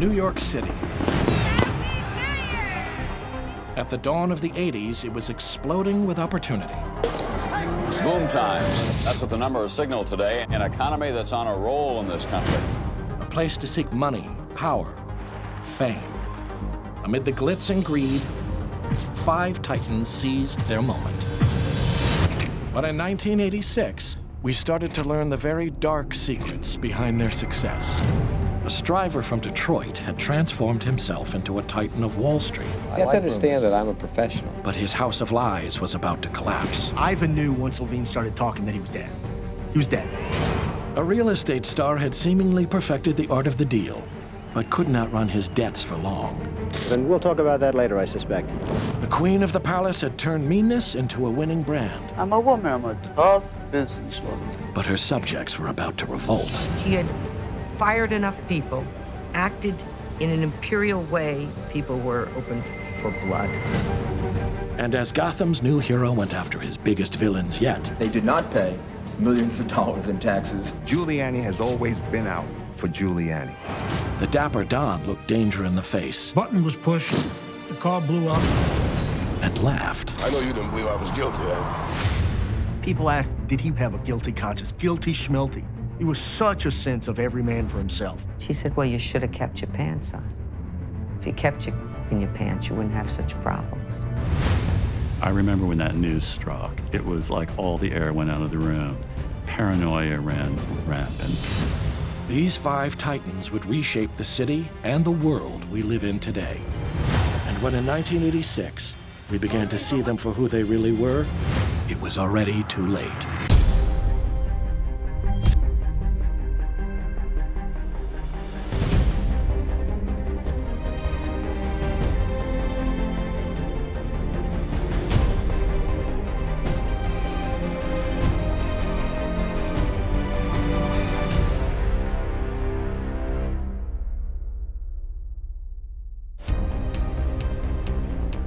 New York City. At the dawn of the 80s, it was exploding with opportunity. Boom times. That's what the numbers signal today. An economy that's on a roll in this country. A place to seek money, power, fame. Amid the glitz and greed, 5 titans seized their moment. But in 1986, we started to learn the very dark secrets behind their success. A striver from Detroit had transformed himself into a titan of Wall Street. You have to understand that I'm a professional. But his house of lies was about to collapse. Ivan knew once Levine started talking that he was dead. He was dead. A real estate star had seemingly perfected the art of the deal, but could not run his debts for long. Then we'll talk about that later, I suspect. The queen of the palace had turned meanness into a winning brand. I'm a woman, I'm a tough businesswoman. But her subjects were about to revolt. She had fired enough people, acted in an imperial way, people were open for blood. And as Gotham's new hero went after his biggest villains yet, they did not pay millions of dollars in taxes. Giuliani has always been out for Giuliani. The dapper Don looked danger in the face. Button was pushed, the car blew up. And laughed. I know you didn't believe I was guilty, People asked, did he have a guilty conscience? Guilty schmilty. He was such a sense of every man for himself. She said, well, you should have kept your pants on. If you kept your in your pants, you wouldn't have such problems. I remember when that news struck, it was like all the air went out of the room. Paranoia ran rampant. These 5 titans would reshape the city and the world we live in today. And when in 1986, we began to see them for who they really were, it was already too late.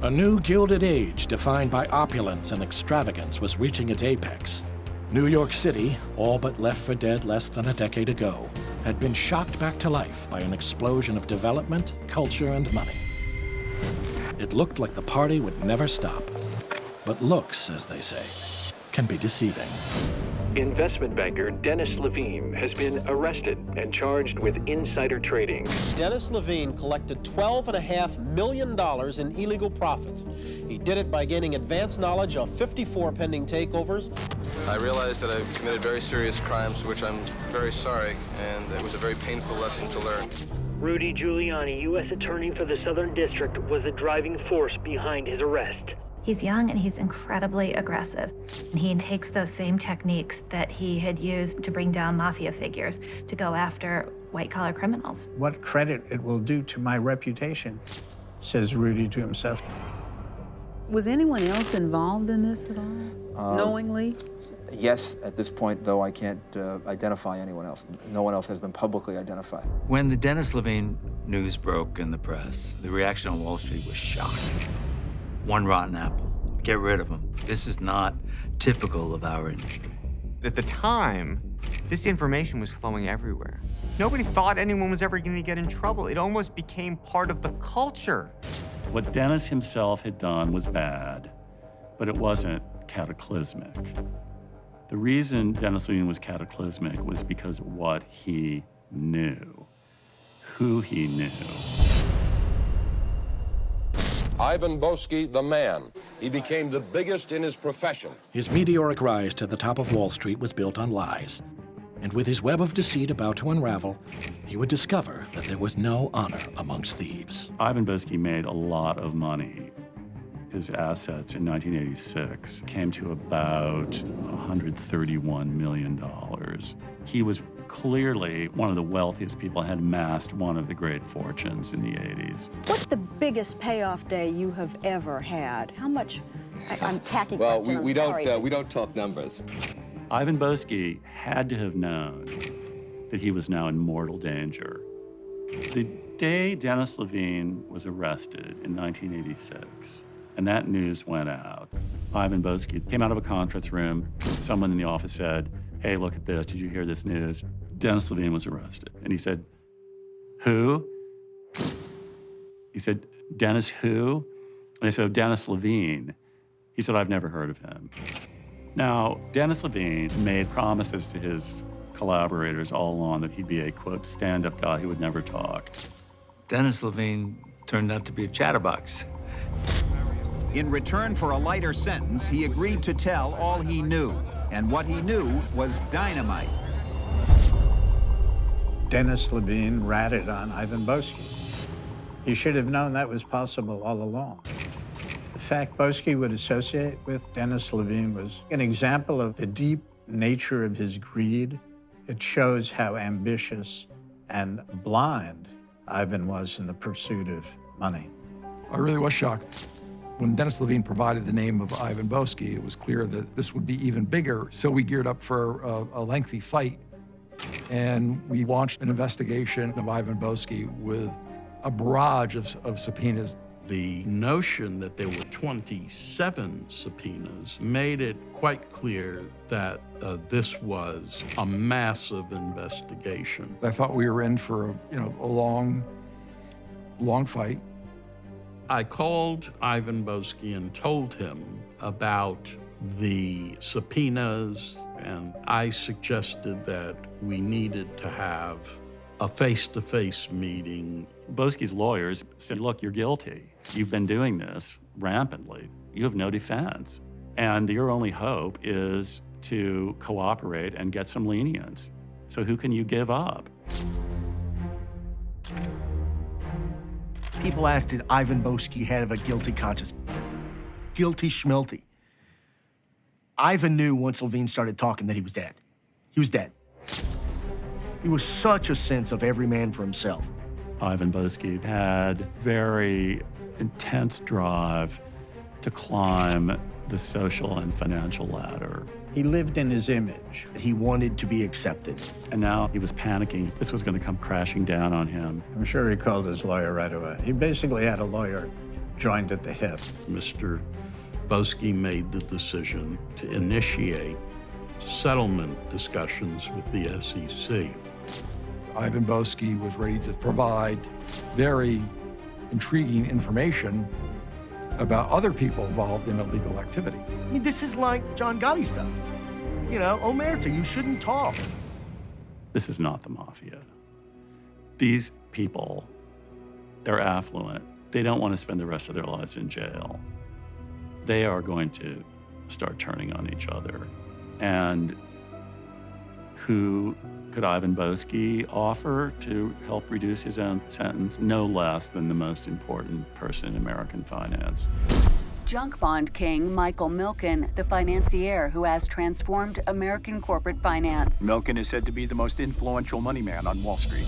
A new Gilded Age defined by opulence and extravagance was reaching its apex. New York City, all but left for dead less than a decade ago, had been shocked back to life by an explosion of development, culture, and money. It looked like the party would never stop. But looks, as they say, can be deceiving. Investment banker Dennis Levine has been arrested and charged with insider trading. Dennis Levine collected $12.5 million in illegal profits. He did it by gaining advance knowledge of 54 pending takeovers. I realized that I've committed very serious crimes, for which I'm very sorry, and it was a very painful lesson to learn. Rudy Giuliani, U.S. Attorney for the Southern District, was the driving force behind his arrest. He's young and he's incredibly aggressive. He takes those same techniques that he had used to bring down mafia figures to go after white-collar criminals. What credit it will do to my reputation, says Rudy to himself. Was anyone else involved in this at all, knowingly? Yes, at this point, though, I can't identify anyone else. No one else has been publicly identified. When the Dennis Levine news broke in the press, the reaction on Wall Street was shocking. One rotten apple. Get rid of him. This is not typical of our industry. At the time, this information was flowing everywhere. Nobody thought anyone was ever going to get in trouble. It almost became part of the culture. What Dennis himself had done was bad, but it wasn't cataclysmic. The reason Dennis Levine was cataclysmic was because of what he knew, who he knew. Ivan Boesky, the man. He became the biggest in his profession. His meteoric rise to the top of Wall Street was built on lies. And with his web of deceit about to unravel, he would discover that there was no honor amongst thieves. Ivan Boesky made a lot of money. His assets in 1986 came to about $131 million. He was clearly one of the wealthiest people, had amassed one of the great fortunes in the 80s. What's the biggest payoff day you have ever had? How much? I'm tacky well, question. we don't talk numbers. Ivan Boesky had to have known that he was now in mortal danger. The day Dennis Levine was arrested in 1986, and that news went out, Ivan Boesky came out of a conference room. Someone in the office said, "Hey, look at this. Did you hear this news?" Dennis Levine was arrested. And he said, "Who?" He said, Dennis who? And they said, Dennis Levine. He said, I've never heard of him. Now, Dennis Levine made promises to his collaborators all along that he'd be a, quote, stand-up guy who would never talk. Dennis Levine turned out to be a chatterbox. In return for a lighter sentence, he agreed to tell all he knew. And what he knew was dynamite. Dennis Levine ratted on Ivan Boesky. He should have known that was possible all along. The fact Boesky would associate with Dennis Levine was an example of the deep nature of his greed. It shows how ambitious and blind Ivan was in the pursuit of money. I really was shocked. When Dennis Levine provided the name of Ivan Boesky, it was clear that this would be even bigger. So we geared up for a lengthy fight, and we launched an investigation of Ivan Boesky with a barrage of subpoenas. The notion that there were 27 subpoenas made it quite clear that this was a massive investigation. I thought we were in for a long fight. I called Ivan Boesky and told him about the subpoenas, and I suggested that we needed to have a face-to-face meeting. Boesky's lawyers said, look, you're guilty. You've been doing this rampantly. You have no defense. And your only hope is to cooperate and get some lenience. So who can you give up? People asked, did Ivan Boesky have a guilty conscience? Guilty schmelty. Ivan knew once Levine started talking that he was dead. He was dead. He was such a sense of every man for himself. Ivan Boesky had very intense drive to climb the social and financial ladder. He lived in his image. He wanted to be accepted. And now he was panicking. This was going to come crashing down on him. I'm sure he called his lawyer right away. He basically had a lawyer joined at the hip. Mr. Boesky made the decision to initiate settlement discussions with the SEC. Ivan Boesky was ready to provide very intriguing information about other people involved in illegal activity. I mean, this is like John Gotti stuff. Omerta, you shouldn't talk. This is not the mafia. These people, they're affluent. They don't want to spend the rest of their lives in jail. They are going to start turning on each other. And who could Ivan Boesky offer to help reduce his own sentence? No less than the most important person in American finance. Junk bond king Michael Milken, the financier who has transformed American corporate finance. Milken is said to be the most influential money man on Wall Street.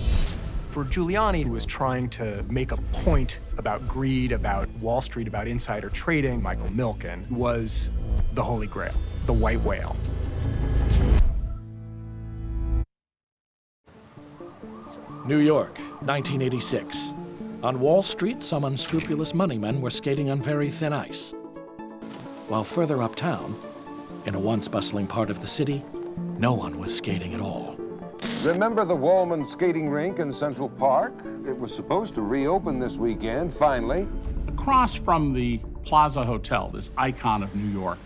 For Giuliani, who was trying to make a point about greed, about Wall Street, about insider trading, Michael Milken was the Holy Grail, the white whale. New York, 1986. On Wall Street, some unscrupulous moneymen were skating on very thin ice. While further uptown, in a once bustling part of the city, no one was skating at all. Remember the Wallman skating rink in Central Park? It was supposed to reopen this weekend, finally. Across from the Plaza Hotel, this icon of New York,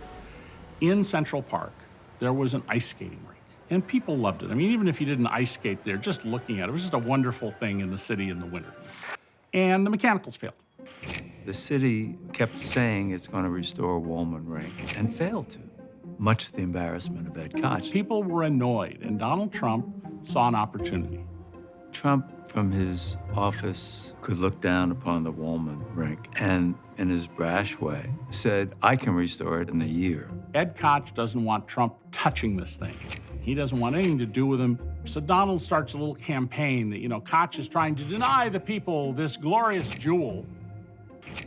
in Central Park, there was an ice skating rink. And people loved it. I mean, even if you didn't ice skate there, just looking at it was just a wonderful thing in the city in the winter. And the mechanicals failed. The city kept saying it's going to restore Wallman Rink and failed to, much to the embarrassment of Ed Koch. People were annoyed, and Donald Trump saw an opportunity. Trump, from his office, could look down upon the Wallman Rink and, in his brash way, said, I can restore it in a year. Ed Koch doesn't want Trump touching this thing. He doesn't want anything to do with him. So Donald starts a little campaign that, Koch is trying to deny the people this glorious jewel.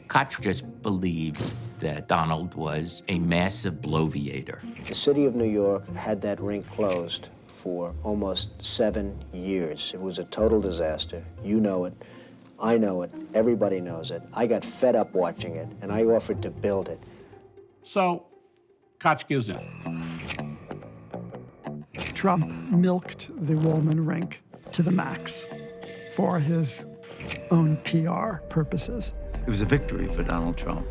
Koch just believed that Donald was a massive bloviator. The city of New York had that rink closed for almost 7 years. It was a total disaster. You know it. I know it. Everybody knows it. I got fed up watching it, and I offered to build it. So Koch gives in. Trump milked the Wallman Rink to the max for his own PR purposes. It was a victory for Donald Trump.